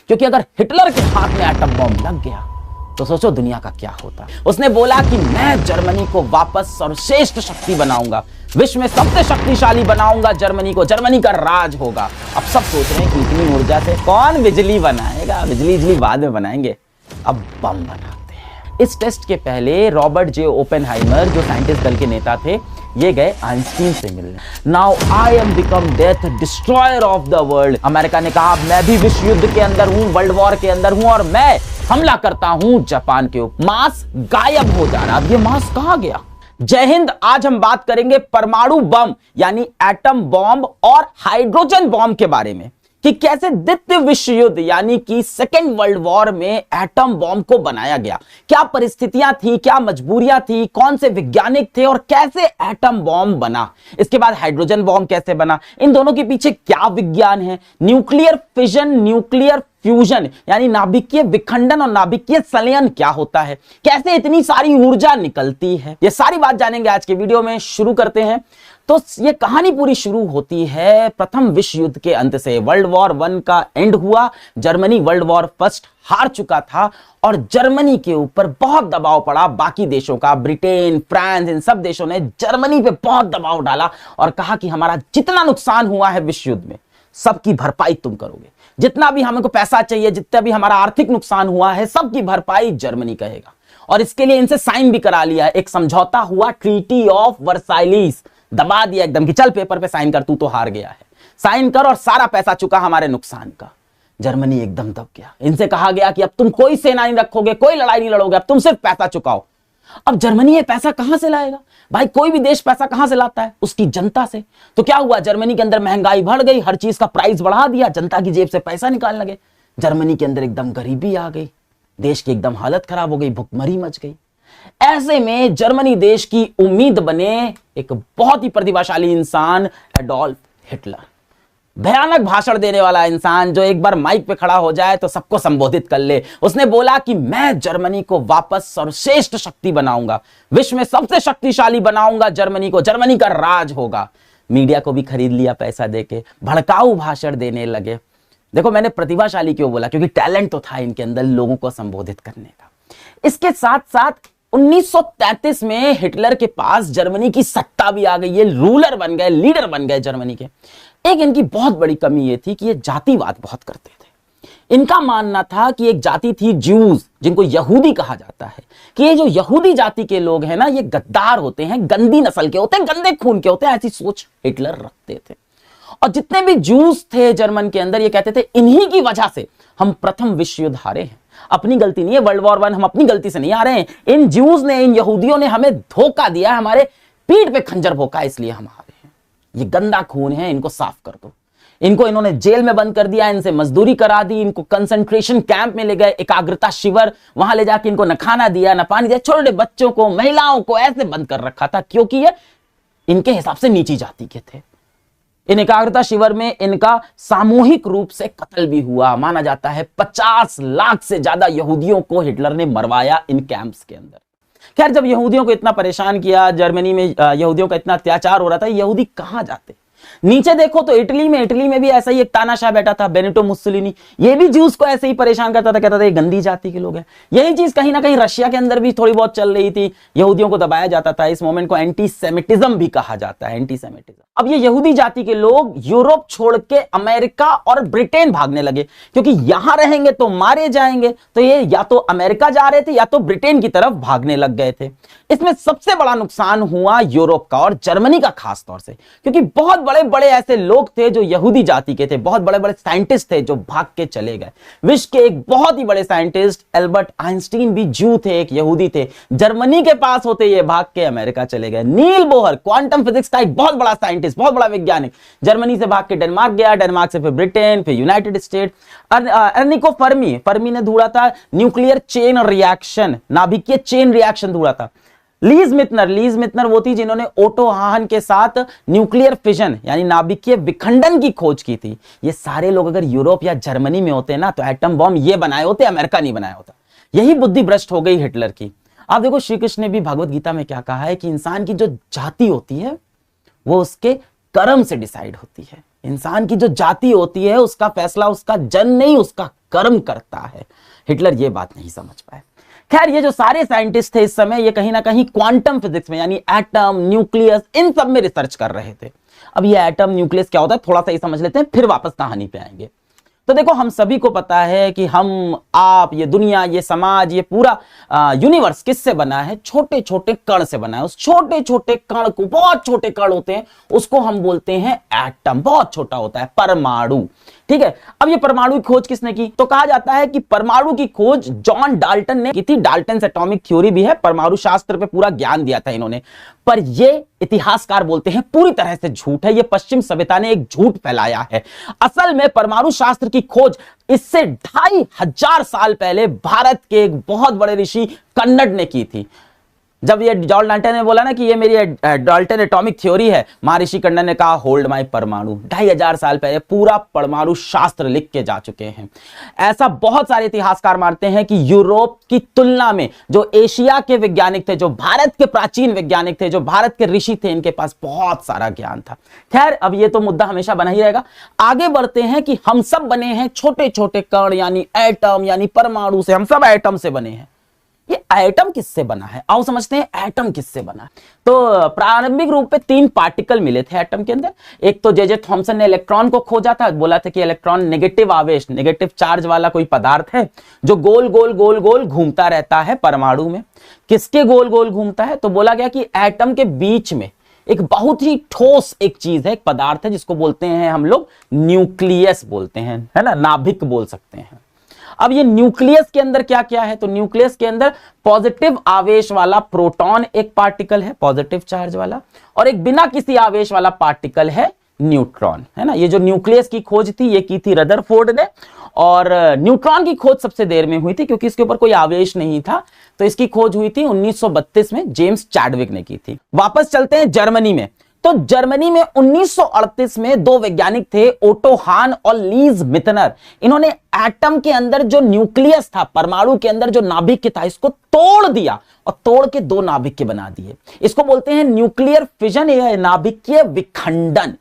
क्योंकि अगर हिटलर के हाथ में एटम बॉम्ब लग गया तो सोचो दुनिया का क्या होता। उसने बोला कि मैं जर्मनी को वापस सर्वश्रेष्ठ शक्ति बनाऊंगा, विश्व में सबसे शक्तिशाली बनाऊंगा जर्मनी को, जर्मनी का राज होगा। अब सब सोच रहे हैं कि इतनी ऊर्जा से कौन बिजली बनाएगा, बिजली बाद में बनाएंगे, अब बम बनाते हैं। इस टेस्ट के पहले रॉबर्ट जे ओपेनहाइमर जो साइंटिस्ट दल के नेता थे, ये गए आइंस्टीन से मिलने। Now I am become death destroyer of the world. America ने कहा मैं भी विश्व युद्ध के अंदर हूं, वर्ल्ड वॉर के अंदर हूं और मैं हमला करता हूं जापान के ऊपर। मास गायब हो जा रहा। अब ये मास कहां गया? जय हिंद। आज हम बात करेंगे परमाणु बम यानी एटम बॉम्ब और हाइड्रोजन बॉम्ब के बारे में कि कैसे द्वितीय विश्व युद्ध यानी कि सेकेंड वर्ल्ड वॉर में एटम बॉम्ब को बनाया गया, क्या परिस्थितियां थी, क्या मजबूरियां थी, कौन से वैज्ञानिक थे और कैसे एटम बॉम्ब बना। इसके बाद हाइड्रोजन बॉम्ब कैसे बना, इन दोनों के पीछे क्या विज्ञान है, न्यूक्लियर फिजन, न्यूक्लियर फ्यूजन यानी नाभिकीय विखंडन और नाभिकीय संलयन क्या होता है, कैसे इतनी सारी ऊर्जा निकलती है, ये सारी बात जानेंगे आज के वीडियो में। शुरू करते हैं। तो ये कहानी पूरी शुरू होती है प्रथम विश्व युद्ध के अंत से। वर्ल्ड वॉर 1 का एंड हुआ, जर्मनी वर्ल्ड वॉर फर्स्ट हार चुका था और जर्मनी के ऊपर बहुत दबाव पड़ा बाकी देशों का, ब्रिटेन, फ्रांस, इन सब देशों ने जर्मनी पे बहुत दबाव डाला और कहा कि हमारा जितना नुकसान हुआ है विश्व युद्ध में सबकी भरपाई तुम करोगे, जितना भी हमको पैसा चाहिए, जितना भी हमारा आर्थिक नुकसान हुआ है सबकी भरपाई जर्मनी कहेगा। और इसके लिए इनसे साइन भी करा लिया, एक समझौता हुआ, ट्रीटी ऑफ वर्साइलीज, दबा दिया एकदम कि चल पेपर पे साइन कर, तू तो हार गया है, साइन कर और सारा पैसा चुका हमारे नुकसान का। जर्मनी एकदम दब गया। इनसे कहा गया कि अब तुम कोई सेना नहीं रखोगे, कोई लड़ाई नहीं लड़ोगे, अब तुम सिर्फ पैसा चुकाओ। अब जर्मनी ये पैसा कहां से लाएगा भाई? कोई भी देश पैसा कहां से लाता है? उसकी जनता से। तो क्या हुआ, जर्मनी के अंदर महंगाई बढ़ गई, हर चीज का प्राइस बढ़ा दिया, जनता की जेब से पैसा निकालने लगे, जर्मनी के अंदर एकदम गरीबी आ गई, देश की एकदम हालत खराब हो गई, भुखमरी मच गई। ऐसे में जर्मनी देश की उम्मीद बने एक बहुत ही प्रतिभाशाली इंसान एडोल्फ हिटलर, भयानक भाषण देने वाला इंसान जो एक बार माइक पे खड़ा हो जाए तो सबको संबोधित कर ले। उसने बोला कि मैं जर्मनी को वापस सर्वश्रेष्ठ शक्ति बनाऊंगा, विश्व में सबसे शक्तिशाली बनाऊंगा जर्मनी को, जर्मनी का राज होगा। मीडिया को भी खरीद लिया पैसा देके, भड़काऊ भाषण देने लगे। देखो मैंने प्रतिभाशाली क्यों बोला, क्योंकि टैलेंट तो था इनके अंदर लोगों को संबोधित करने का। इसके साथ साथ 1933 में हिटलर के पास जर्मनी की सत्ता भी आ गई, ये रूलर बन गए, लीडर बन गए जर्मनी के। एक इनकी बहुत बड़ी कमी ये थी कि ये जातिवाद बहुत करते थे। इनका मानना था कि एक जाति थी ज्यूज, जिनको यहूदी कहा जाता है, कि ये जो यहूदी जाति के लोग हैं ना, ये गद्दार होते हैं, गंदी नस्ल के होते हैं, गंदे खून के होते हैं, ऐसी सोच हिटलर रखते थे। और जितने भी ज्यूज थे जर्मन के अंदर, ये कहते थे इन्हीं की वजह से हम प्रथम विश्व युद्ध हारे हैं, अपनी गलती नहीं है, वर्ल्ड वॉर 1 हम अपनी गलती से नहीं आ रहे हैं, इन ज्यूज ने, इन यहूदियों ने हमें धोखा दिया, हमारे पीठ पे खंजर भोंका, इसलिए हम हारे हैं। ये गंदा खून है, इनको साफ कर दो। इनको इन्होंने जेल में बंद कर दिया, इनसे मजदूरी करा दी, इनको कंसंट्रेशन कैंप में ले गए, एकाग्रता शिविर, वहां ले जाके इनको न खाना दिया, न पानी दिया, छोटे बच्चों को, महिलाओं को ऐसे बंद कर रखा था, क्योंकि ये इनके हिसाब से नीची जाति के थे। इन एकाग्रता शिविर में इनका सामूहिक रूप से कत्ल भी हुआ। माना जाता है 50 लाख से ज्यादा यहूदियों को हिटलर ने मरवाया इन कैंप्स के अंदर। खैर, जब यहूदियों को इतना परेशान किया, जर्मनी में यहूदियों का इतना अत्याचार हो रहा था, यहूदी कहां जाते? नीचे देखो तो इटली में भी ऐसा ही एक तानाशाह बैठा था, बेनिटो मुस्सोलिनी। ये भी ज्यूज को ऐसे ही परेशान करता था, कहता था ये गंदी जाति के लोग हैं। यही चीज कहीं ना कहीं रशिया के अंदर भी थोड़ी बहुत चल रही थी, यहूदियों को दबाया जाता था। इस मोमेंट को एंटी सेमिटिज्म भी कहा जाता है, एंटी सेमिटिज्म। अब ये यहूदी जाति के लोग यूरोप छोड़ के अमेरिका और ब्रिटेन भागने लगे, क्योंकि यहां रहेंगे तो मारे जाएंगे। तो ये या तो अमेरिका जा रहे थे या तो ब्रिटेन की तरफ भागने लग गए थे। इसमें सबसे बड़ा नुकसान हुआ यूरोप का और जर्मनी का खास तौर से, क्योंकि बहुत बड़े बड़े ऐसे लोग थे जो यहूदी जाति के थे, बहुत बड़े बड़े साइंटिस्ट थे जो भाग के चले गए। विश्व के एक बहुत ही बड़े साइंटिस्ट एल्बर्ट आइंस्टीन भी ज्यू थे, एक यहूदी थे, जर्मनी के पास होते ये भाग के अमेरिका चले गए। नील बोहर, क्वांटम फिजिक्स का एक बहुत बड़ा साइंटिस्ट, बहुत बड़ा वैज्ञानिक, जर्मनी से भाग के डेनमार्क गया, डेनमार्क से फिर ब्रिटेन, फिर यूनाइटेड स्टेट। एर्निको फर्मी ने ढूंढा था न्यूक्लियर चेन रिएक्शन, नाभिकीय चेन रिएक्शन ढूंढा था। लीज मित्नर वो थी जिन्होंने ओटो हाहन के साथ न्यूक्लियर फिजन यानी नाभिकीय विखंडन की खोज की थी। ये सारे लोग अगर यूरोप या जर्मनी में होते ना तो एटम बॉम्ब ये बनाए होते, अमेरिका नहीं बनाया होता। यही बुद्धि भ्रष्ट हो गई हिटलर की। आप देखो श्री कृष्ण ने भी भगवत गीता में क्या कहा है कि इंसान की जो जाति होती है वो उसके कर्म से डिसाइड होती है। इंसान की जो जाति होती है उसका फैसला उसका जन्म नहीं, उसका गर्म करता है। हिटलर ये बात नहीं समझ पाए। खैर, ये जो सारे साइंटिस्ट थे इस समय, ये कहीं ना कहीं क्वांटम फिजिक्स में यानी एटम, न्यूक्लियस, इन सब में रिसर्च कर रहे थे। अब ये एटम, न्यूक्लियस क्या होता है थोड़ा सा ही समझ लेते हैं, फिर वापस कहानी पे आएंगे। तो देखो, हम सभी को पता है कि हम, आप, ये दुनिया, ये समाज, ये पूरा यूनिवर्स किससे बना है? छोटे छोटे कण से बना है। उस छोटे छोटे कण को, बहुत छोटे कण होते हैं, उसको हम बोलते हैं एटम। बहुत छोटा होता है, परमाणु। ठीक है, अब ये परमाणु की खोज किसने की? तो कहा जाता है कि परमाणु की खोज जॉन डाल्टन ने की थी। डाल्टन एटॉमिक थ्योरी भी है, परमाणु शास्त्र पे पूरा ज्ञान दिया था इन्होंने। पर ये इतिहासकार बोलते हैं पूरी तरह से झूठ है, ये पश्चिम सभ्यता ने एक झूठ फैलाया है। असल में परमाणु शास्त्र की खोज इससे 2500 साल पहले भारत के एक बहुत बड़े ऋषि कन्नड़ ने की थी। जब ये जॉन डाल्टन ने बोला ना कि ये मेरी डाल्टन एटॉमिक थ्योरी है, महर्षि कन्नड़ ने कहा होल्ड माय परमाणु। 2500 साल पहले पूरा परमाणु शास्त्र लिख के जा चुके हैं। ऐसा बहुत सारे इतिहासकार मानते हैं कि यूरोप की तुलना में जो एशिया के वैज्ञानिक थे, जो भारत के प्राचीन वैज्ञानिक थे, जो भारत के ऋषि थे, इनके पास बहुत सारा ज्ञान था। खैर, अब ये तो मुद्दा हमेशा बना ही रहेगा। आगे बढ़ते हैं कि हम सब बने हैं छोटे छोटे कण यानी एटम, यानी परमाणु से। हम सब एटम से बने हैं। ये एटम किससे बना है? आओ समझते हैं एटम किससे बना है। तो प्रारंभिक रूप में 3 पार्टिकल मिले थे एटम के अंदर। एक तो जे थॉमसन ने इलेक्ट्रॉन को खोजा था, बोला था कि इलेक्ट्रॉन नेगेटिव आवेश, नेगेटिव चार्ज वाला कोई पदार्थ है जो गोल गोल गोल गोल घूमता रहता है परमाणु में। किसके गोल गोल घूमता है? तो बोला गया कि एटम के बीच में एक बहुत ही ठोस एक चीज है, एक पदार्थ है, जिसको बोलते हैं हम लोग न्यूक्लियस बोलते हैं, है ना, नाभिक बोल सकते हैं। अब ये न्यूक्लियस के अंदर क्या क्या है? तो न्यूक्लियस के अंदर पॉजिटिव आवेश वाला प्रोटॉन एक पार्टिकल है, पॉजिटिव चार्ज वाला, और एक बिना किसी आवेश वाला पार्टिकल है न्यूट्रॉन, है ना। ये जो न्यूक्लियस की खोज थी ये की थी रदरफोर्ड ने, और न्यूट्रॉन की खोज सबसे देर में हुई थी क्योंकि इसके ऊपर कोई आवेश नहीं था। तो इसकी खोज हुई थी 1932 में, जेम्स चैडविक ने की थी। वापस चलते हैं जर्मनी में। तो जर्मनी में 1938 में 2 वैज्ञानिक थे, ओटो हान और लीज मितनर। इन्होंने एटम के अंदर जो न्यूक्लियस था, परमाणु के अंदर जो नाभिक था, इसको तोड़ दिया और तोड़ के 2 नाभिक बना दिए। इसको बोलते हैं न्यूक्लियर फिजन या नाभिकीय विखंडन।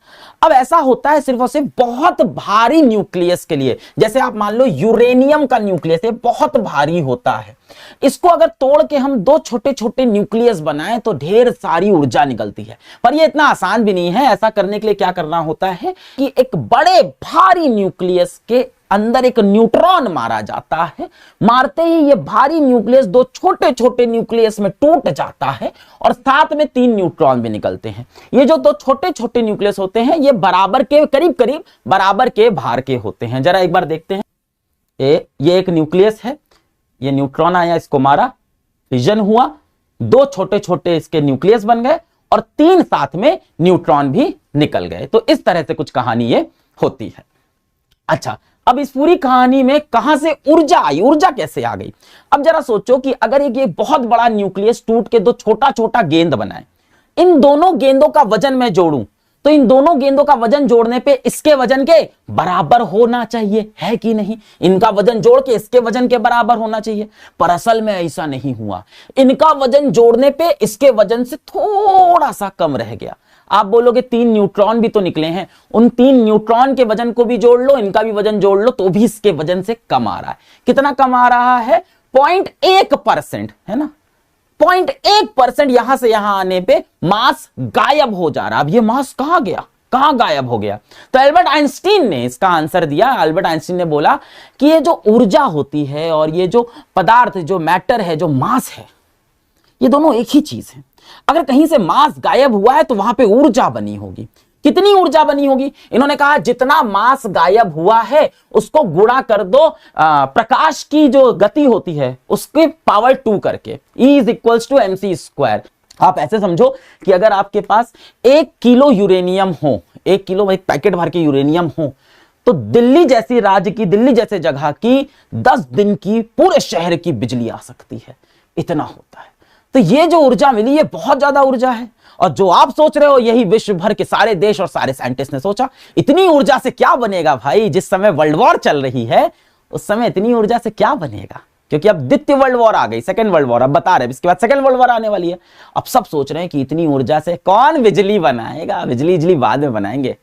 अब ऐसा होता है सिर्फ और सिर्फ बहुत भारी न्यूक्लियस के लिए। जैसे आप मान लो यूरेनियम का न्यूक्लियस है, बहुत भारी होता है। इसको अगर तोड़ के हम 2 छोटे छोटे न्यूक्लियस बनाएं तो ढेर सारी ऊर्जा निकलती है। पर यह इतना आसान भी नहीं है। ऐसा करने के लिए क्या करना होता है कि एक बड़े भारी न्यूक्लियस के अंदर एक न्यूट्रॉन मारा जाता है। मारते ही ये भारी न्यूक्लियस 2 छोटे छोटे न्यूक्लियस में टूट जाता है और साथ में 3 न्यूट्रॉन भी निकलते हैं। ये जो 2 छोटे छोटे न्यूक्लियस होते हैं ये बराबर के, करीब करीब बराबर के भार के होते हैं। जरा एक बार देखते हैं। ये एक न्यूक्लियस है, ये न्यूट्रॉन आया, इसको मारा, फिजन हुआ, 2 छोटे छोटे इसके न्यूक्लियस बन गए और 3 साथ में न्यूट्रॉन भी निकल गए। तो इस तरह से कुछ कहानी ये होती है। अच्छा, अब इस पूरी कहानी में कहां से ऊर्जा आई, ऊर्जा कैसे आ गई? अब जरा सोचो कि अगर ये बहुत बड़ा न्यूक्लियस टूट के 2 छोटा छोटा गेंद बनाए, इन दोनों गेंदों का वजन मैं जोड़ूं तो इन दोनों गेंदों का वजन जोड़ने पे इसके वजन के बराबर होना चाहिए, है कि नहीं? इनका वजन जोड़ के इसके वजन के बराबर होना चाहिए, पर असल में ऐसा नहीं हुआ। इनका वजन जोड़ने पे इसके वजन से थोड़ा सा कम रह गया। आप बोलोगे 3 न्यूट्रॉन भी तो निकले हैं, उन 3 न्यूट्रॉन के वजन को भी जोड़ लो, इनका भी वजन जोड़ लो, तो भी इसके वजन से कम आ रहा है। कितना कम आ रहा है? 0.1%, है ना। 0.1% यहां से यहां आने पे मास गायब हो जा रहा है। अब ये मास कहां गया, कहां गायब हो गया? तो एल्बर्ट आइंस्टीन ने इसका आंसर दिया। एल्बर्ट आइंस्टीन ने बोला कि ये जो ऊर्जा होती है और ये जो पदार्थ, जो मैटर है, जो मास है, ये दोनों एक ही चीज है। अगर कहीं से मास गायब हुआ है तो वहां पे ऊर्जा बनी होगी। कितनी ऊर्जा बनी होगी? इन्होंने कहा जितना मास गायब हुआ है उसको गुणा कर दो प्रकाश की जो गति होती है उसके पावर 2 करके, E = mc²। आप ऐसे समझो कि अगर आपके पास 1 किलो यूरेनियम हो, 1 किलो एक पैकेट भर के यूरेनियम हो, तो दिल्ली जैसी राज्य की, दिल्ली जैसे जगह की 10 दिन की पूरे शहर की बिजली आ सकती है। इतना होता है। तो ये जो ऊर्जा मिली ये बहुत ज्यादा ऊर्जा है। और जो आप सोच रहे हो यही विश्व भर के सारे देश और सारे साइंटिस्ट ने सोचा। इतनी ऊर्जा से क्या बनेगा भाई? जिस समय वर्ल्ड वॉर चल रही है उस समय इतनी ऊर्जा से क्या बनेगा? क्योंकि अब द्वितीय वर्ल्ड वॉर आ गई, सेकंड वर्ल्ड वॉर, अब बता रहे हैं इसके बाद सेकंड वर्ल्ड वॉर आने वाली है। अब सब सोच रहे हैं कि इतनी ऊर्जा से कौन बिजली बनाएगा? बिजली बाद में बनाएंगे,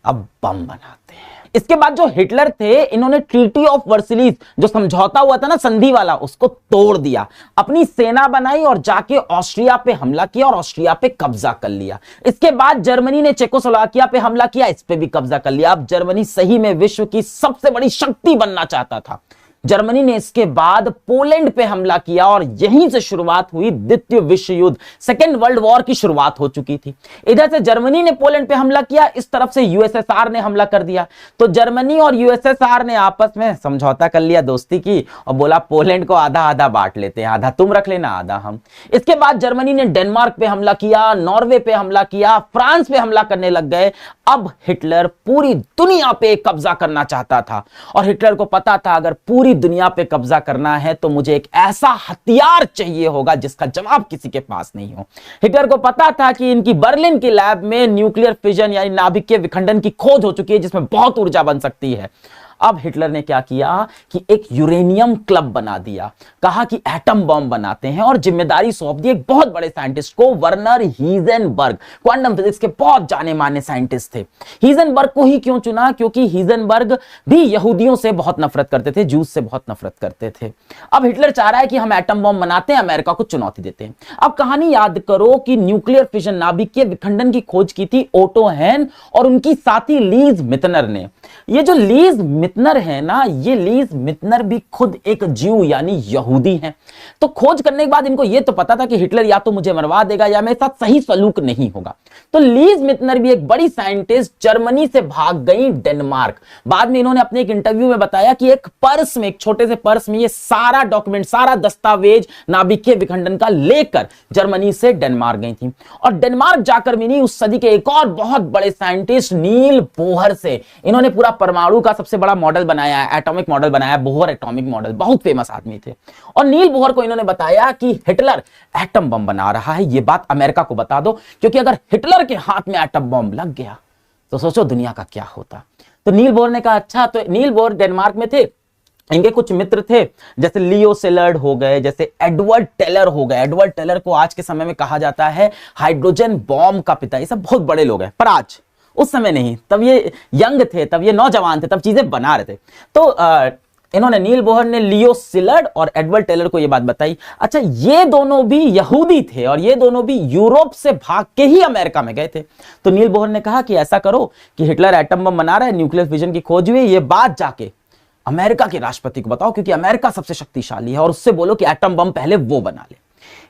अब बम बनाते हैं। इसके बाद जो हिटलर थे, इन्होंने ट्रीटी ऑफ वर्सिलीज, जो समझौता हुआ था ना संधि वाला, उसको तोड़ दिया, अपनी सेना बनाई और जाके ऑस्ट्रिया पे हमला किया और ऑस्ट्रिया पे कब्जा कर लिया। इसके बाद जर्मनी ने चेकोस्लोवाकिया पे हमला किया, इस पे भी कब्जा कर लिया। अब जर्मनी सही में विश्व की सबसे बड़ी शक्ति बनना चाहता था। जर्मनी ने इसके बाद पोलैंड पे हमला किया और यहीं से शुरुआत हुई द्वितीय विश्व युद्ध, सेकेंड वर्ल्ड वॉर की शुरुआत हो चुकी थी। इधर से जर्मनी ने पोलैंड पे हमला किया, इस तरफ से यूएसएसआर ने हमला कर दिया। तो जर्मनी और यूएसएसआर ने आपस में समझौता कर लिया, दोस्ती की, और बोला पोलैंड को आधा आधा बांट लेते हैं, आधा तुम रख लेना, आधा हम। इसके बाद जर्मनी ने डेनमार्क पे हमला किया, नॉर्वे पे हमला किया, फ्रांस पे हमला करने लग गए। अब हिटलर पूरी दुनिया पे कब्जा करना चाहता था और हिटलर को पता था अगर पूरी दुनिया पे कब्जा करना है तो मुझे एक ऐसा हथियार चाहिए होगा जिसका जवाब किसी के पास नहीं हो। हिटलर को पता था कि इनकी बर्लिन की लैब में न्यूक्लियर फिजन यानी नाभिकीय विखंडन की खोज हो चुकी है जिसमें बहुत ऊर्जा बन सकती है। अब हिटलर ने क्या किया कि एक यूरेनियम क्लब बना दिया, कहा कि एटम बम बनाते हैं और जिम्मेदारी सौंप दी एक बहुत बड़े साइंटिस्ट को, वर्नर हीजेनबर्ग। क्वांटम फिजिक्स के बहुत जाने माने साइंटिस्ट थे। हीजेनबर्ग को ही क्यों चुना? क्योंकि हीजेनबर्ग भी यहूदियों से बहुत नफरत करते थे, जूस से बहुत नफरत करते थे। अब हिटलर चाह रहा है कि हम एटम बम बनाते हैं, अमेरिका को चुनौती देते हैं। अब कहानी याद करो कि न्यूक्लियर फिजन नाभिकीय विखंडन की खोज की थी ओटो हैन और उनकी साथी लीज मितनर ने। ये जो लीज मितनर है ना, ये लीज मितनर भी खुद एक ज्यू यानी यहूदी हैं। तो खोज करने के बाद इनको ये तो पता था कि हिटलर या तो मुझे मरवा देगा या मेरे साथ सही सलूक नहीं होगा। तो लीज मितनर भी एक बड़ी साइंटिस्ट जर्मनी से भाग गई डेनमार्क। बाद में इन्होंने अपने एक इंटरव्यू में बताया कि एक पर्स में, एक छोटे से पर्स में ये सारा डॉक्यूमेंट, सारा दस्तावेज नाभिकीय विखंडन का लेकर जर्मनी से डेनमार्क गई थी। और डेनमार्क जाकर मिली उस सदी के एक और बहुत बड़े साइंटिस्ट नील बोहर से। इन्होंने पूरा परमाणु का सबसे बड़ा मॉडल बनाया है, एटॉमिक मॉडल बनाया, बोहर एटॉमिक मॉडल, बहुत फेमस आदमी थे। और नील बोहर को इन्होंने बताया कि हिटलर एटम बम बना रहा है, ये बात अमेरिका को बता दो, क्योंकि अगर हिटलर के हाथ में एटम बम लग गया तो सोचो दुनिया का क्या होता। तो नील बोहर ने कहा अच्छा। तो नील बोहर डेनमार्क में थे, इनके कुछ मित्र थे जैसे लियो सिलर्ड हो गए, जैसे एडवर्ड टेलर हो गए। एडवर्ड टेलर को आज के समय में कहा जाता है हाइड्रोजन बॉम्ब का पिता। ये सब बहुत बड़े लोग हैं, पर आज, उस समय नहीं, तब ये यंग थे, तब ये नौजवान थे, तब चीजें बना रहे थे। तो इन्होंने, नील बोहर ने लियो सिलर्ड और एडवर्ड टेलर को ये बात बताई। अच्छा, ये दोनों भी यहूदी थे और ये दोनों भी यूरोप से भाग के ही अमेरिका में गए थे। तो नील बोहर ने कहा कि ऐसा करो कि हिटलर एटम बम बना रहा है, न्यूक्लियर फिजन की खोज हुई, ये बात जाके अमेरिका के राष्ट्रपति को बताओ, क्योंकि अमेरिका सबसे शक्तिशाली है, और उससे बोलो कि एटम बम पहले वो बना ले।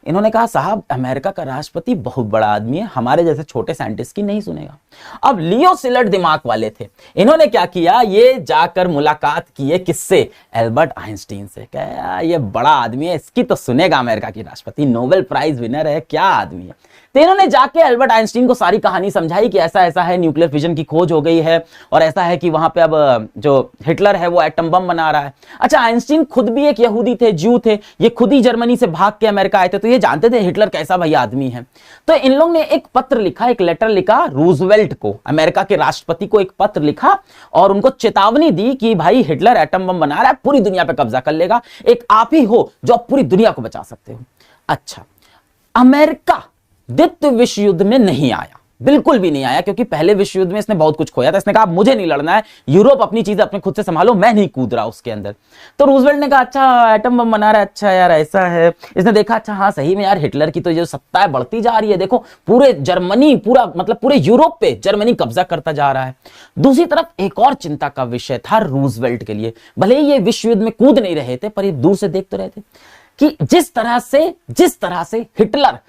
इन्होंने कहा साहब, अमेरिका का राष्ट्रपति बहुत बड़ा आदमी है, हमारे जैसे छोटे साइंटिस्ट की नहीं सुनेगा। अब लियो सिलर्ड दिमाग वाले थे, इन्होंने क्या किया, ये जाकर मुलाकात किए किससे? एल्बर्ट आइंस्टीन से। कहा ये बड़ा आदमी है, इसकी तो सुनेगा अमेरिका की राष्ट्रपति, नोबेल प्राइज विनर है, क्या आदमी है। तो इन्होंने जाके एल्बर्ट आइंस्टीन को सारी कहानी समझाई कि ऐसा ऐसा है, न्यूक्लियर फिजन की खोज हो गई है और ऐसा है कि वहां पे अब जो हिटलर है वो एटम बम बना रहा है। अच्छा, आइंस्टीन खुद भी एक यहूदी थे, ज्यू थे, ये खुद ही जर्मनी से भाग के अमेरिका आए थे, तो ये जानते थे हिटलर कैसा भैया आदमी है। तो इन लोगों ने एक पत्र लिखा, एक लेटर लिखा रूजवेल्ट को, अमेरिका के राष्ट्रपति को एक पत्र लिखा और उनको चेतावनी दी कि भाई हिटलर एटम बम बना रहा है, पूरी दुनिया पे कब्जा कर लेगा, एक आप ही हो जो आप पूरी दुनिया को बचा सकते हो। अच्छा, अमेरिका द्वितीय विश्व युद्ध में नहीं आया, बिल्कुल भी नहीं आया, क्योंकि पहले विश्व युद्ध में इसने बहुत कुछ खोया था। इसने कहा मुझे नहीं लड़ना है, यूरोप अपनी चीजें अपने खुद से संभालो, मैं नहीं कूद रहा उसके अंदर। तो रूजवेल्ट ने कहा अच्छा एटम बम बना रहा है, अच्छा यार ऐसा है। इसने देखा अच्छा हाँ सही में यार हिटलर की तो जो सत्ता है बढ़ती जा रही है, देखो पूरे जर्मनी, पूरा मतलब पूरे यूरोप पे जर्मनी कब्जा करता जा रहा है। दूसरी तरफ एक और चिंता का विषय था रूजवेल्ट के लिए, भले ही ये विश्व युद्ध में कूद नहीं रहे थे पर ये दूर से देख तो रहे थे कि जिस तरह से हिटलर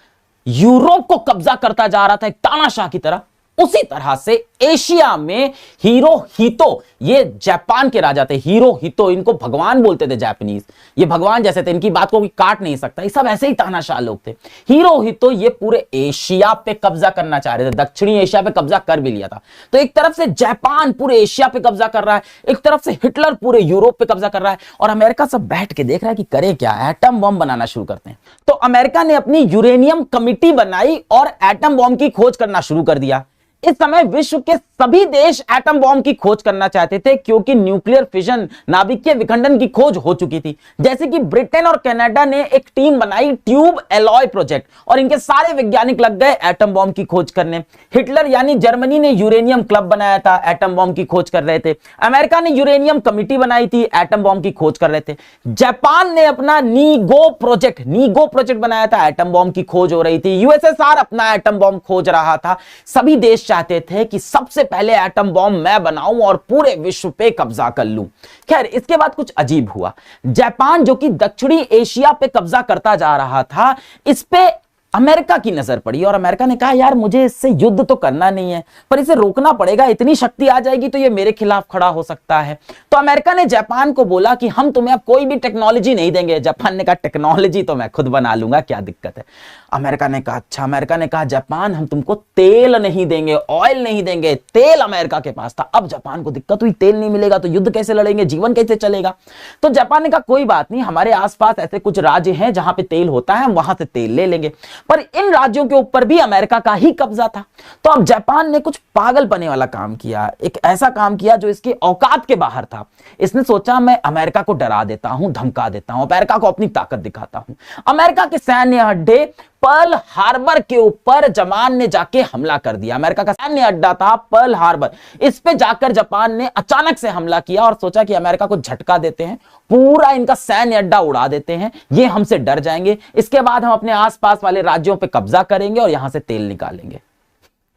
यूरोप को कब्जा करता जा रहा था एक तानाशाह की तरह, उसी तरह से एशिया में हिरोहितो, ये जापान के राजा थे, हिरोहितो, इनको भगवान बोलते थे जापानीज, ये भगवान जैसे थे, इनकी बात को कोई काट नहीं सकता, ये सब ऐसे ही तानाशाह लोग थे। हिरोहितो ये पूरे एशिया पे कब्जा करना चाह रहे थे, दक्षिणी एशिया पे कब्जा कर भी लिया था। तो एक तरफ से जापान पूरे एशिया पे कब्जा कर रहा है, एक तरफ से हिटलर पूरे यूरोप पे कब्जा कर रहा है, और अमेरिका सब बैठ के देख रहा है कि करे क्या, एटम बम बनाना शुरू करते हैं। तो अमेरिका ने अपनी यूरेनियम कमिटी बनाई और एटम बम की खोज करना शुरू कर दिया। इस समय विश्व के सभी देश एटम बॉम्ब की खोज करना चाहते थे, क्योंकि न्यूक्लियर फिशन, नाभिकीय विखंडन की खोज हो चुकी थी। जैसे कि ब्रिटेन और कनाडा ने एक टीम बनाई, ट्यूब एलॉय प्रोजेक्ट, और इनके सारे वैज्ञानिक लग गए एटम बॉम्ब की खोज करने। हिटलर यानी जर्मनी ने यूरेनियम क्लब बनाया था, एटम बॉम्ब की खोज कर रहे थे। अमेरिका ने यूरेनियम कमिटी बनाई थी, एटम बॉम्ब की खोज कर रहे थे। जापान ने अपना नीगो प्रोजेक्ट बनाया था, एटम बॉम्ब की खोज हो रही थी। यूएसएसआर अपना एटम बॉम्ब खोज रहा था। सभी देश चाहते थे कि सबसे पहले एटम बॉम्ब मैं बनाऊं और पूरे विश्व पे कब्जा कर लूं। खैर, इसके बाद कुछ अजीब हुआ। जापान, जो कि दक्षिणी एशिया पे कब्जा करता जा रहा था, इस पे अमेरिका की नजर पड़ी और अमेरिका ने कहा, यार मुझे इससे युद्ध तो करना नहीं है, पर इसे रोकना पड़ेगा। इतनी शक्ति आ जाएगी तो ये मेरे खिलाफ खड़ा हो सकता है। तो अमेरिका ने जापान को बोला कि हम तुम्हें अब कोई भी टेक्नोलॉजी नहीं देंगे। जापान ने कहा, टेक्नोलॉजी तो मैं खुद बना लूंगा, क्या दिक्कत है। अमेरिका ने कहा, अच्छा। अमेरिका ने कहा, जापान हम तुमको तेल नहीं देंगे, ऑयल नहीं देंगे। तेल अमेरिका के पास था। अब जापान को दिक्कत हुई, तेल नहीं मिलेगा तो युद्ध कैसे लड़ेंगे, जीवन कैसे चलेगा। तो जापान ने कहा, कोई बात नहीं, हमारे आसपास ऐसे कुछ राज्य हैं जहां पे तेल होता है, हम वहां से तेल ले लेंगे। पर इन राज्यों के ऊपर भी अमेरिका का ही कब्जा था। तो अब जापान ने कुछ पागलपने वाला काम किया, एक ऐसा काम किया जो इसकी औकात के बाहर था। इसने सोचा, मैं अमेरिका को डरा देता हूं, धमका देता हूं, अमेरिका को अपनी ताकत दिखाता हूं। अमेरिका के सैन्य अड्डे पर्ल हार्बर के ऊपर जापान ने जाके हमला कर दिया। अमेरिका का सैन्य अड्डा था पर्ल हार्बर, इस पे जाकर जापान ने अचानक से हमला किया और सोचा कि अमेरिका को झटका देते हैं, पूरा इनका सैन्य अड्डा उड़ा देते हैं, ये हमसे डर जाएंगे, इसके बाद हम अपने आसपास वाले राज्यों पे कब्जा करेंगे और यहां से तेल निकालेंगे।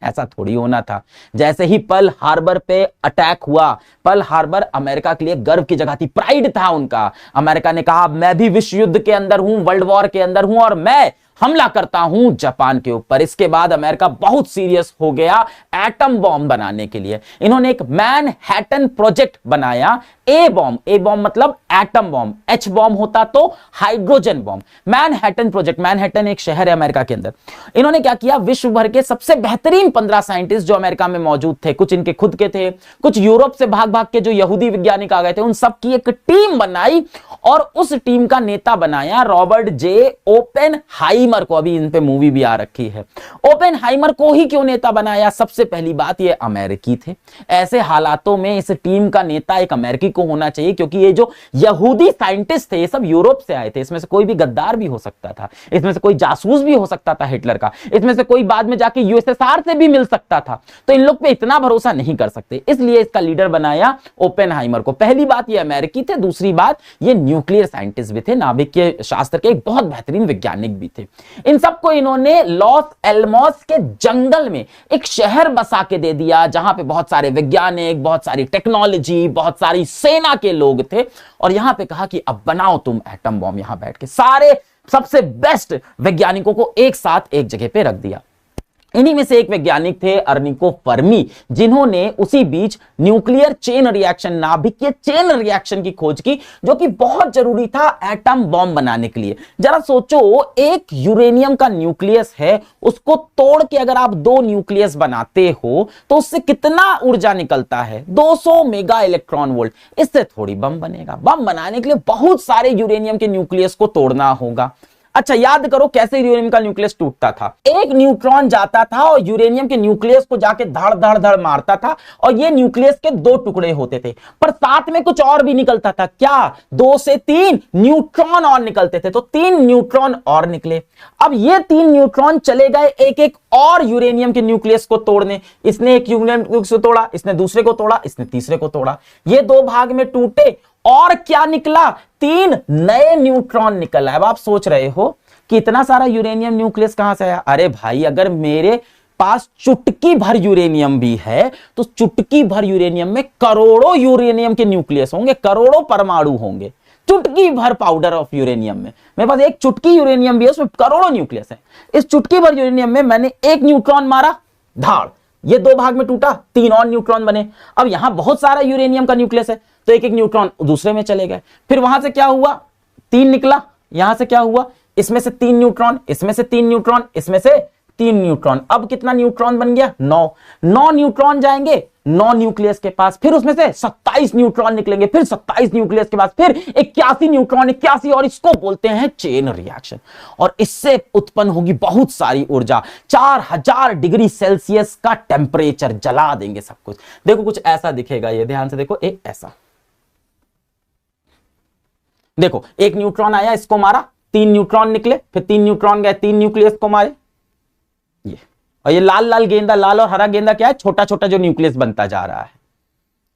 ऐसा थोड़ी होना था। जैसे ही पर्ल हार्बर पे अटैक हुआ, पर्ल हार्बर अमेरिका के लिए गर्व की जगह थी, प्राइड था उनका। अमेरिका ने कहा, मैं भी विश्व युद्ध के अंदर हूं, वर्ल्ड वॉर के अंदर हूं और मैं हमला करता हूं जापान के ऊपर। इसके बाद अमेरिका बहुत सीरियस हो गया एटम बॉम्ब बनाने के लिए। इन्होंने एक मैनहट्टन प्रोजेक्ट बनाया। ए बॉम्ब मतलब एटम बॉम्ब, एच बॉम्ब होता तो hydrogen bomb. Manhattan project, Manhattan एक शहर है अमेरिका के अंदर। इन्होंने क्या किया, विश्व भर के सबसे बेहतरीन 15 साइंटिस्ट जो अमेरिका में मौजूद थे, कुछ इनके खुद के थे, कुछ यूरोप से भाग भाग के जो यहूदी वैज्ञानिक आ गए थे, उन सब की एक टीम बनाई और उस टीम का नेता बनाया रॉबर्ट जे ओपेनहाइमर को। अभी इन पे मूवी भी आ रखी है। ओपेनहाइमर को ही क्यों नेता बनाया? सबसे पहली बात, ये अमेरिकी थे। ऐसे हालातों में इस टीम का नेता एक अमेरिकी को होना चाहिए, क्योंकि ये जो यहूदी साइंटिस्ट थे ये सब यूरोप से आए थे। इसमें से कोई भी गद्दार भी हो सकता था, इसमें से कोई जासूस भी हो सकता था हिटलर का, इसमें से कोई बाद में जाके यूएसएसआर से भी मिल सकता था। तो इन लोग पे इतना भरोसा नहीं कर सकते, इसलिए इसका लीडर बनाया ओपेनहाइमर को। पहली बात, ये अमेरिकी थे। दूसरी बात, ये न्यूक्लियर साइंटिस्ट भी थे, नाभिकीय शास्त्र के एक बहुत बेहतरीन वैज्ञानिक भी थे। इन सबको इन्होंने लॉस एल्मोस के जंगल में एक शहर बसा के दे दिया, जहां पे बहुत सारे वैज्ञानिक, बहुत सारी टेक्नोलॉजी, बहुत सारी सेना के लोग थे, और यहां पे कहा कि अब बनाओ तुम एटम बॉम्ब। यहां बैठ के सारे सबसे बेस्ट वैज्ञानिकों को एक साथ एक जगह पे रख दिया। इन्हीं में से एक वैज्ञानिक थे अर्निको फर्मी, जिन्होंने उसी बीच न्यूक्लियर चेन रिएक्शन, नाभिकीय चेन रिएक्शन की खोज की, जो कि बहुत जरूरी था एटम बॉम्ब बनाने के लिए। जरा सोचो, एक यूरेनियम का न्यूक्लियस है, उसको तोड़ के अगर आप 2 न्यूक्लियस बनाते हो तो उससे कितना ऊर्जा निकलता है? 200 मेगा इलेक्ट्रॉन वोल्ट। इससे थोड़ी बम बनेगा। बम बनाने के लिए बहुत सारे यूरेनियम के न्यूक्लियस को तोड़ना होगा। अच्छा, याद करो कैसे यूरेनियम का न्यूक्लियस टूटता था। एक न्यूट्रॉन जाता था और यूरेनियम के न्यूक्लियस को जाके धड़ धड़ धड़ मारता था, और ये न्यूक्लियस के 2 टुकड़े होते थे, पर साथ में कुछ और भी निकलता था। क्या? 2 से 3 न्यूट्रॉन और निकलते थे। तो 3 न्यूट्रॉन और निकले। अब ये 3 न्यूट्रॉन चले गए एक एक और यूरेनियम के न्यूक्लियस को तोड़ने। इसने एक यूरेनियम को तोड़ा, इसने दूसरे को तोड़ा, इसने तीसरे को तोड़ा। ये 2 भाग में टूटे और क्या निकला? 3 नए न्यूट्रॉन निकल आए। अब आप सोच रहे हो कि इतना सारा यूरेनियम न्यूक्लियस कहां से आया? अरे भाई, अगर मेरे पास चुटकी भर यूरेनियम भी है तो चुटकी भर यूरेनियम में करोड़ों यूरेनियम के न्यूक्लियस होंगे, करोड़ों परमाणु होंगे। चुटकी भर पाउडर ऑफ यूरेनियम में मेरे पास एक चुटकी यूरेनियम भी है, उसमें करोड़ों न्यूक्लियस है। इस चुटकी भर यूरेनियम में मैंने एक न्यूट्रॉन मारा, धाड़, ये 2 भाग में टूटा, 3 और न्यूट्रॉन बने। अब यहां बहुत सारा यूरेनियम का न्यूक्लियस है, तो एक एक न्यूट्रॉन दूसरे में चले गए। फिर वहां से क्या हुआ? 3 निकला। यहां से क्या हुआ? इसमें से 3 न्यूट्रॉन, इसमें से 3 न्यूट्रॉन, इसमें से 3 न्यूट्रॉन, अब कितना न्यूट्रॉन बन गया 9 न्यूट्रॉन जाएंगे 9 न्यूक्लियस के पास, फिर उसमें से 27 न्यूट्रॉन निकलेंगे, फिर 27 न्यूक्लियस के पास फिर 81 न्यूट्रॉन 81, और इसको बोलते हैं चेन रिएक्शन। और इससे उत्पन्न होगी बहुत सारी ऊर्जा, 4000 डिग्री सेल्सियस का टेम्परेचर, जला देंगे सब कुछ। देखो कुछ ऐसा दिखेगा, ये ध्यान से देखो, एक ऐसा देखो, एक न्यूट्रॉन आया, इसको मारा, 3 न्यूट्रॉन निकले, फिर 3 न्यूट्रॉन गए, 3 न्यूक्लियस को मारे, ये। और ये लाल लाल गेंदा, लाल और हरा गेंदा क्या है, छोटा छोटा जो न्यूक्लियस बनता जा रहा है,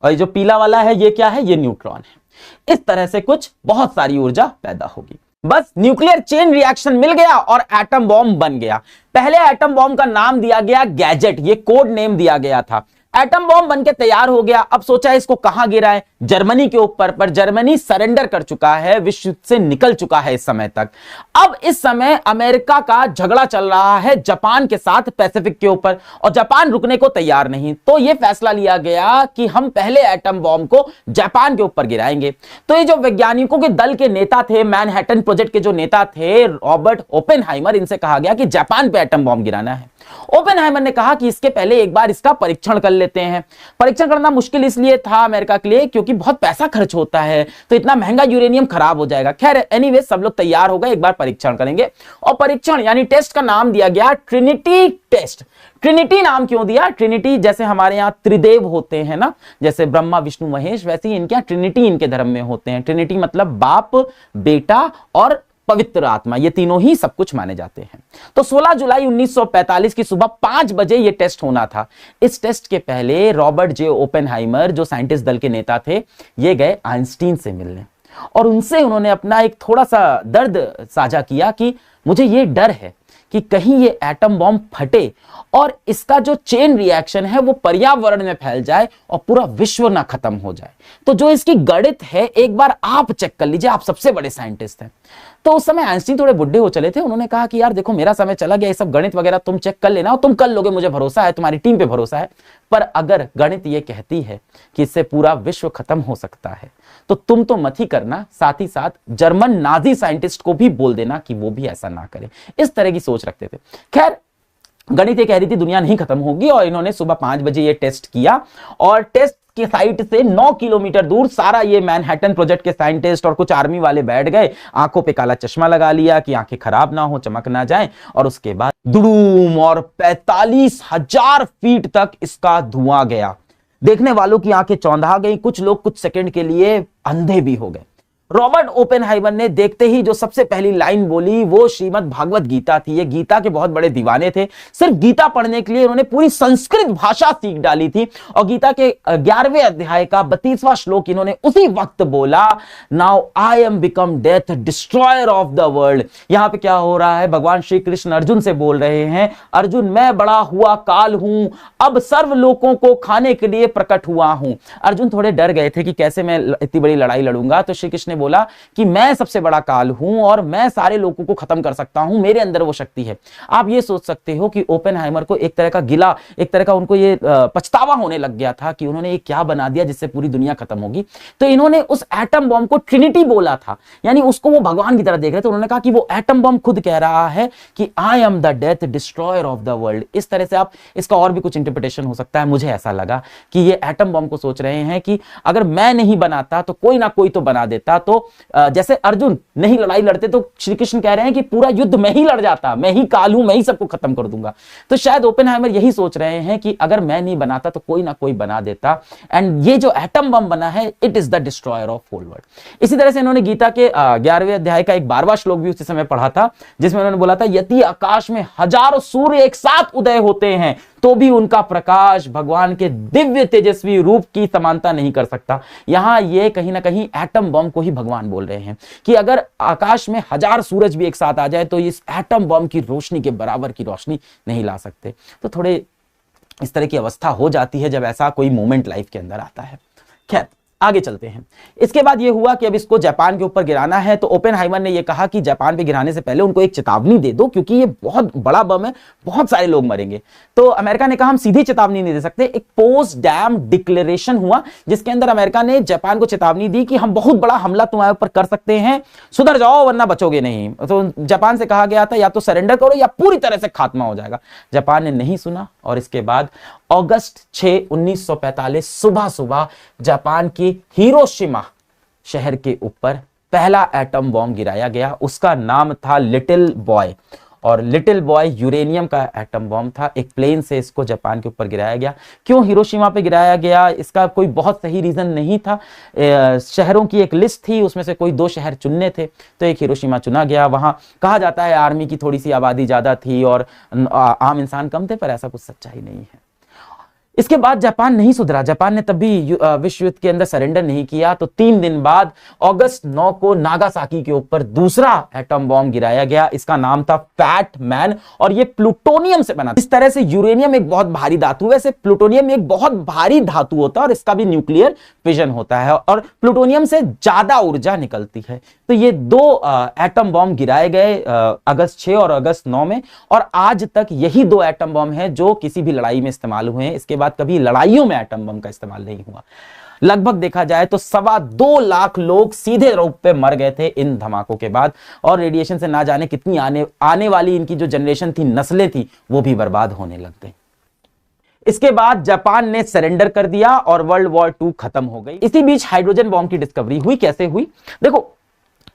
और ये जो पीला वाला है ये क्या है, ये न्यूट्रॉन है। इस तरह से कुछ बहुत सारी ऊर्जा पैदा होगी। बस न्यूक्लियर चेन रिएक्शन मिल गया और एटम बॉम्ब बन गया। पहले एटम बॉम्ब का नाम दिया गया गैजेट, ये कोड नेम दिया गया था। एटम बॉम्ब बनके तैयार हो गया। अब सोचा है इसको कहां गिराएं, जर्मनी के ऊपर, पर जर्मनी सरेंडर कर चुका है, विश्व युद्ध से निकल चुका है इस समय तक। अब इस समय अमेरिका का झगड़ा चल रहा है जापान के साथ पैसिफिक के ऊपर, और जापान रुकने को तैयार नहीं। तो यह फैसला लिया गया कि हम पहले एटम बॉम्ब को जापान के ऊपर गिराएंगे। तो ये जो वैज्ञानिकों के दल के नेता थे, मैनहट्टन प्रोजेक्ट के जो नेता थे रॉबर्ट ओपेनहाइमर, इनसे कहा गया कि जापान पे एटम बॉम्ब गिराना है। ओपेनहाइमर ने कहा कि इसके पहले एक बार इसका परीक्षण कर लेते हैं। परीक्षण करना मुश्किल इसलिए था अमेरिका के लिए क्योंकि बहुत पैसा खर्च होता है, तो इतना महंगा यूरेनियम खराब हो जाएगा। खैर एनीवे, सब लोग तैयार हो गए, एक बार परीक्षण करेंगे। और परीक्षण यानी टेस्ट का नाम दिया गया ट्रिनिटी टेस्ट। ट्रिनिटी नाम क्यों दिया? ट्रिनिटी जैसे हमारे यहाँ त्रिदेव होते हैं ना, जैसे ब्रह्मा विष्णु महेश, वैसे ही इनके यहाँ ट्रिनिटी इनके धर्म में होते हैं। ट्रिनिटी मतलब बाप, बेटा और पवित्र आत्मा, ये तीनों ही सब कुछ माने जाते हैं। तो 16 जुलाई 1945 की सुबह 5 बजे ये टेस्ट होना था। इस टेस्ट के पहले रॉबर्ट जे ओपेनहाइमर, जो साइंटिस्ट दल के नेता थे, ये गए आइंस्टीन से मिलने, और उनसे उन्होंने अपना एक थोड़ा सा दर्द साझा किया कि मुझे ये डर है कि कहीं ये एटम बॉम्ब फटे और इसका जो चेन रिएक्शन है वो पर्यावरण में फैल जाए और पूरा विश्व ना खत्म हो जाए। तो जो इसकी गणित है एक बार आप चेक कर लीजिए, आप सबसे बड़े साइंटिस्ट हैं। तो उस समय आइंस्टीन थोड़े बुढ़े हो चले थे, उन्होंने कहा कि यार देखो मेरा समय चला गया, ये सब गणित वगैरह तुम चेक कर लेना और तुम कर लोगे, मुझे भरोसा है, तुम्हारी टीम पे भरोसा है। पर अगर गणित ये कहती है कि इससे पूरा विश्व खत्म हो सकता है तो तुम तो मत ही करना, साथ ही साथ जर्मन नाजी साइंटिस्ट को भी बोल देना कि वो भी ऐसा ना करे। इस तरह की सोच रखते थे। खैर गणित ये कह रही थी दुनिया नहीं खत्म होगी, और इन्होंने सुबह 5 बजे ये टेस्ट किया, और टेस्ट के साइट से 9 किलोमीटर दूर सारा ये मैनहट्टन प्रोजेक्ट के साइंटिस्ट और कुछ आर्मी वाले बैठ गए, आंखों पे काला चश्मा लगा लिया कि आंखें खराब ना हो, चमक ना जाए, और उसके बाद दुड़ूम और 45,000 फीट तक इसका धुआं गया। देखने वालों की आंखें चौंधा गई, कुछ लोग कुछ सेकंड के लिए अंधे भी हो गए। रॉबर्ट ओपेनहाइमर ने देखते ही जो सबसे पहली लाइन बोली वो श्रीमद् भागवत गीता थी। ये गीता के बहुत बड़े दीवाने थे, सिर्फ गीता पढ़ने के लिए उन्होंने पूरी संस्कृत भाषा सीख डाली थी, और गीता के 11वें अध्याय का 32वां श्लोक इन्होंने उसी वक्त बोला, now I am become death destroyer of the world. यहां पे क्या हो रहा है, भगवान श्री कृष्ण अर्जुन से बोल रहे हैं, अर्जुन मैं बड़ा हुआ काल हूं, अब सर्व लोगों को खाने के लिए प्रकट हुआ हूं। अर्जुन थोड़े डर गए थे कि कैसे मैं इतनी बड़ी लड़ाई लड़ूंगा, तो श्री कृष्ण बोला कि मैं सबसे बड़ा काल हूं और मैं सारे लोगों को खत्म कर सकता हूं, मेरे अंदर वो शक्ति है। आप ये सोच सकते हो कि ओपेनहाइमर को एक तरह का गिला, एक तरह का उनको ये पछतावा होने लग गया था कि उन्होंने ये क्या बना दिया जिससे पूरी दुनिया खत्म होगी। तो इन्होंने उस एटम बॉम्ब को ट्रिनिटी बोला था, यानी उसको वो भगवान की तरह देख रहे थे। उन्होंने कहा कि वो एटम बॉम्ब खुद कह रहा है कि I am the death destroyer of the world. इस तरह से आप इसका और भी कुछ इंटरप्रिटेशन हो सकता है। मुझे ऐसा लगा कि ये एटम बॉम्ब को सोच रहे हैं कि अगर मैं नहीं बनाता तो कोई ना कोई तो बना देता। तो जैसे अर्जुन नहीं लड़ाई लड़ते तो श्री कृष्ण कह रहे हैं कि पूरा युद्ध मैं ही लड़ जाता, मैं ही काल हूं, मैं ही सबको खत्म कर दूंगा। तो शायद ओपेनहाइमर यही सोच रहे हैं कि अगर मैं नहीं बनाता तो कोई ना कोई बना देता, एंड ये जो एटम बम बना है it is the destroyer of whole world. इसी तरह से इन्होंने गीता के 11वें अध्याय का एक 12वां श्लोक भी उसी समय पढ़ा था, जिसमें उन्होंने बोला था, यदि आकाश में हजारों सूर्य एक साथ उदय होते हैं तो भी उनका प्रकाश भगवान के दिव्य तेजस्वी रूप की समानता नहीं कर सकता। यहां ये कहीं ना कहीं एटम बम को ही भगवान बोल रहे हैं कि अगर आकाश में 1000 सूरज भी एक साथ आ जाए तो इस एटम बम की रोशनी के बराबर की रोशनी नहीं ला सकते। तो थोड़े इस तरह की अवस्था हो जाती है जब ऐसा कोई मोमेंट लाइफ के अंदर आता है। खैर आगे चलते हैं। इसके बाद यह हुआ कि अब इसको जापान के ऊपर गिराना है, तो ओपेनहाइमर ने यह कहा कि जापान पे गिराने से पहले उनको एक चेतावनी दे दो, क्योंकि ये बहुत बड़ा बम है, बहुत सारे लोग मरेंगे। तो अमेरिका ने कहा हम सीधी चेतावनी नहीं दे सकते। एक पोस्ट डैम डिक्लेरेशन हुआ जिसके अंदर अमेरिका ने जापान को चेतावनी दी कि हम बहुत बड़ा हमला तुम्हारे ऊपर कर सकते हैं, सुधर जाओ वरना बचोगे नहीं। तो जापान से कहा गया था या तो सरेंडर करो या पूरी तरह से खात्मा हो जाएगा। जापान ने नहीं सुना और इसके बाद अगस्त 6, 1945 सुबह सुबह जापान की हिरोशिमा शहर के ऊपर पहला एटम बॉम्ब गिराया गया। उसका नाम था लिटिल बॉय, और लिटिल बॉय यूरेनियम का एटम बॉम्ब था। एक प्लेन से इसको जापान के ऊपर गिराया गया। क्यों हिरोशिमा पे गिराया गया, इसका कोई बहुत सही रीजन नहीं था। शहरों की एक लिस्ट थी, उसमें से कोई 2 शहर चुनने थे, तो एक हिरोशिमा चुना गया। वहां कहा जाता है आर्मी की थोड़ी सी आबादी ज्यादा थी और आम इंसान कम थे, पर ऐसा कुछ सच्चाई नहीं है। इसके बाद जापान नहीं सुधरा। जापान ने तब भी विश्व युद्ध के अंदर सरेंडर नहीं किया। तो 3 दिन बाद अगस्त 9 को नागासाकी के ऊपर दूसरा एटम बॉम्ब गिराया गया। इसका नाम था फैट मैन और ये प्लूटोनियम से बना। इस तरह से यूरेनियम एक बहुत भारी धातु है, वैसे प्लूटोनियम एक बहुत भारी धातु होता है और इसका भी न्यूक्लियर फिजन होता है और प्लूटोनियम से ज्यादा ऊर्जा निकलती है। तो ये 2 एटम बॉम्ब गिराए गए अगस्त 6 और अगस्त 9 में, और आज तक यही 2 एटम बॉम्ब हैं जो किसी भी लड़ाई में इस्तेमाल हुए हैं। इसके बाद कभी लड़ाइयों में एटम बम का इस्तेमाल नहीं हुआ। लगभग देखा जाए तो 2.25 लाख लोग सीधे रूप पे मर गए थे इन धमाकों के बाद, और रेडिएशन से ना जाने कितनी आने वाली इनकी जो जनरेशन थी, नस्लें थी, वो भी बर्बाद होने लग गई। इसके बाद जापान ने सरेंडर कर दिया और वर्ल्ड वॉर 2 खत्म हो गई। इसी बीच हाइड्रोजन बॉम्ब की डिस्कवरी हुई। कैसे हुई? देखो,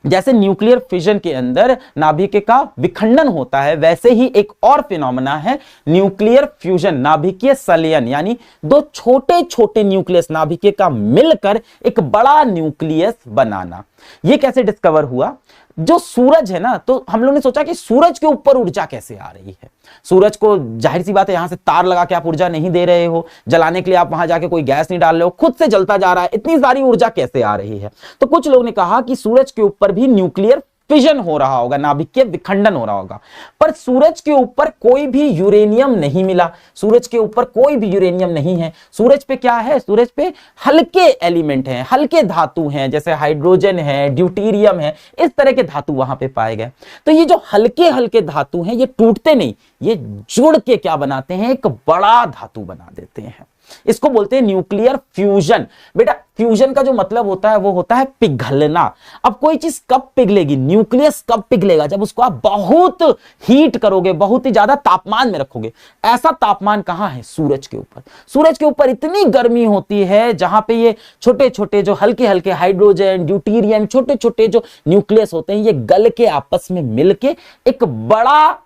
जैसे न्यूक्लियर फिजन के अंदर नाभिक का विखंडन होता है, वैसे ही एक और फिनोमेना है न्यूक्लियर फ्यूजन, नाभिकीय संलयन, यानी 2 छोटे छोटे न्यूक्लियस नाभिक का मिलकर एक बड़ा न्यूक्लियस बनाना। यह कैसे डिस्कवर हुआ? जो सूरज है ना, तो हम लोग ने सोचा कि सूरज के ऊपर ऊर्जा कैसे आ रही है। सूरज को जाहिर सी बात है, यहां से तार लगा के आप ऊर्जा नहीं दे रहे हो, जलाने के लिए आप वहां जाके कोई गैस नहीं डाल रहे हो, खुद से जलता जा रहा है, इतनी सारी ऊर्जा कैसे आ रही है? तो कुछ लोगों ने कहा कि सूरज के ऊपर भी न्यूक्लियर फिजन हो रहा होगा, नाभिकीय विखंडन हो रहा होगा। पर सूरज के ऊपर कोई भी यूरेनियम नहीं मिला, सूरज के ऊपर कोई भी यूरेनियम नहीं है। सूरज पे क्या है? सूरज पे हल्के एलिमेंट हैं, हल्के धातु हैं, जैसे हाइड्रोजन है, ड्यूटेरियम है, इस तरह के धातु वहां पे पाए गए। तो ये जो हल्के हल्के धातु हैं, ये टूटते नहीं, ये जुड़ के क्या बनाते हैं? एक बड़ा धातु बना देते हैं। इसको बोलते हैं न्यूक्लियर फ्यूजन। बेटा, फ्यूजन का जो मतलब होता है वो होता है पिघलना। अब कोई चीज कब पिघलेगी? न्यूक्लियस कब पिघलेगा? जब उसको आप बहुत हीट करोगे, बहुत ही ज्यादा तापमान में रखोगे। ऐसा तापमान कहां है? सूरज के ऊपर। सूरज के ऊपर इतनी गर्मी होती है जहां पे ये छोटे छोटे जो हल्के हल्के हाइड्रोजन, ड्यूटेरियम, छोटे छोटे जो न्यूक्लियस होते हैं, ये गल के आपस में मिलके एक बड़ा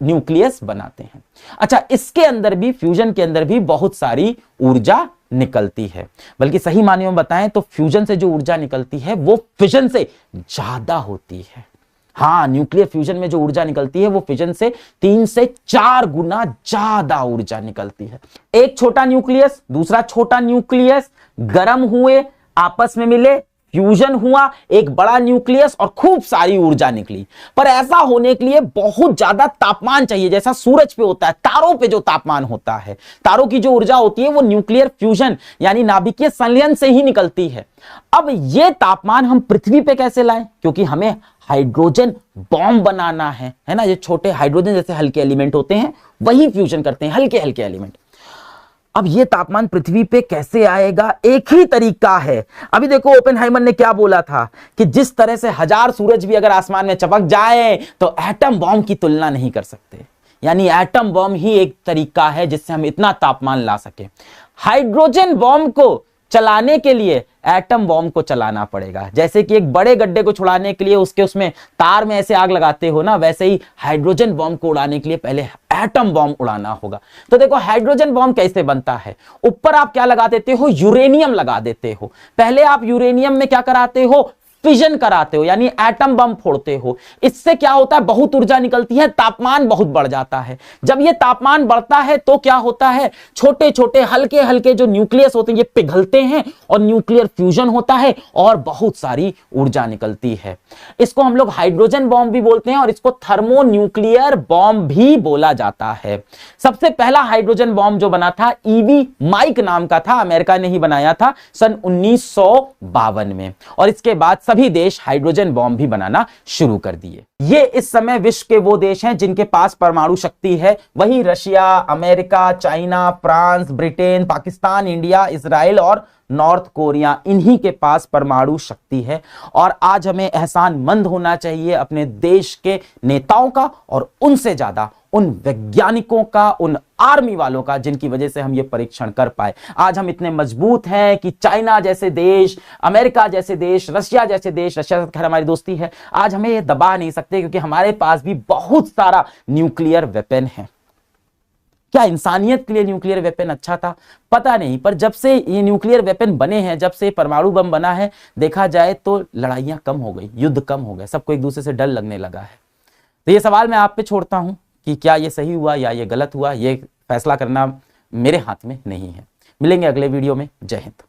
न्यूक्लियस बनाते हैं। अच्छा, इसके अंदर भी, फ्यूजन के अंदर भी बहुत सारी ऊर्जा निकलती है। बल्कि सही मायने में बताएं तो फ्यूजन से जो ऊर्जा निकलती है वो फिजन से ज्यादा होती है। हाँ, न्यूक्लियर फ्यूजन में जो ऊर्जा निकलती है वो फिजन से 3 से 4 गुना ज्यादा ऊर्जा निकलती है। एक छोटा न्यूक्लियस, दूसरा छोटा न्यूक्लियस गर्म हुए, आपस में मिले, फ्यूजन हुआ, एक बड़ा न्यूक्लियस और खूब सारी ऊर्जा निकली। पर ऐसा होने के लिए बहुत ज्यादा तापमान चाहिए, जैसा सूरज पे होता है, तारों पे जो तापमान होता है, तारों की जो ऊर्जा होती है वो न्यूक्लियर फ्यूजन यानी नाभिकीय संलयन से ही निकलती है। अब ये तापमान हम पृथ्वी पे कैसे लाएं? क्योंकि हमें हाइड्रोजन बॉम्ब बनाना है ना। ये छोटे हाइड्रोजन जैसे हल्के एलिमेंट होते हैं, वही फ्यूजन करते हैं, हल्के हल्के एलिमेंट। अब ये तापमान पृथ्वी पे कैसे आएगा? एक ही तरीका है। अभी देखो, ओपेनहाइमर ने क्या बोला था कि जिस तरह से 1000 सूरज भी अगर आसमान में चमक जाए तो एटम बॉम्ब की तुलना नहीं कर सकते। यानी एटम बॉम्ब ही एक तरीका है जिससे हम इतना तापमान ला सके। हाइड्रोजन बॉम्ब को चलाने के लिए एटम बॉम्ब को चलाना पड़ेगा। जैसे कि एक बड़े गड्ढे को छुड़ाने के लिए उसमें तार में ऐसे आग लगाते हो ना, वैसे ही हाइड्रोजन बॉम्ब को उड़ाने के लिए पहले एटम बॉम्ब उड़ाना होगा। तो देखो, हाइड्रोजन बॉम्ब कैसे बनता है? ऊपर आप क्या लगा देते हो? यूरेनियम लगा देते हो। पहले आप यूरेनियम में क्या कराते हो? फिजन कराते हो यानी एटम बम फोड़ते हो, इससे क्या होता है, बहुत ऊर्जा निकलती है, तापमान बहुत बढ़ जाता है। जब ये तापमान बढ़ता है तो क्या होता है, छोटे छोटे हल्के हल्के जो न्यूक्लियस होते हैं ये पिघलते हैं और न्यूक्लियर फ्यूजन होता है और बहुत सारी ऊर्जा निकलती है। इसको हम लोग हाइड्रोजन बॉम्ब भी बोलते हैं और इसको थर्मोन्यूक्लियर बॉम्ब भी बोला जाता है। सबसे पहला हाइड्रोजन बॉम्ब जो बना था ईवी माइक नाम का था, अमेरिका ने ही बनाया था सन 1952 में, और इसके बाद सभी देश हाइड्रोजन बॉम्ब भी बनाना शुरू कर दिए। ये इस समय विश्व के वो देश हैं जिनके पास परमाणु शक्ति है, वही Russia, America, China, France, Britain, Pakistan, India, Israel और नॉर्थ कोरिया, इन्हीं के पास परमाणु शक्ति है। और आज हमें एहसानमंद होना चाहिए अपने देश के नेताओं का और उनसे ज्यादा उन वैज्ञानिकों का, उन आर्मी वालों का जिनकी वजह से हम ये परीक्षण कर पाए। आज हम इतने मजबूत हैं कि चाइना जैसे देश, अमेरिका जैसे देश, रशिया जैसे देश, रशिया से खैर हमारी दोस्ती है, आज हमें ये दबा नहीं सकते क्योंकि हमारे पास भी बहुत सारा न्यूक्लियर वेपन है। क्या इंसानियत के लिए न्यूक्लियर वेपन अच्छा था? पता नहीं, पर जब से ये न्यूक्लियर वेपन बने हैं, जब से परमाणु बम बना है, देखा जाए तो लड़ाइयां कम हो गई, युद्ध कम हो गए, सबको एक दूसरे से डर लगने लगा है। तो ये सवाल मैं आप पे छोड़ता हूं कि क्या ये सही हुआ या ये गलत हुआ, ये फैसला करना मेरे हाथ में नहीं है। मिलेंगे अगले वीडियो में। जय हिंद।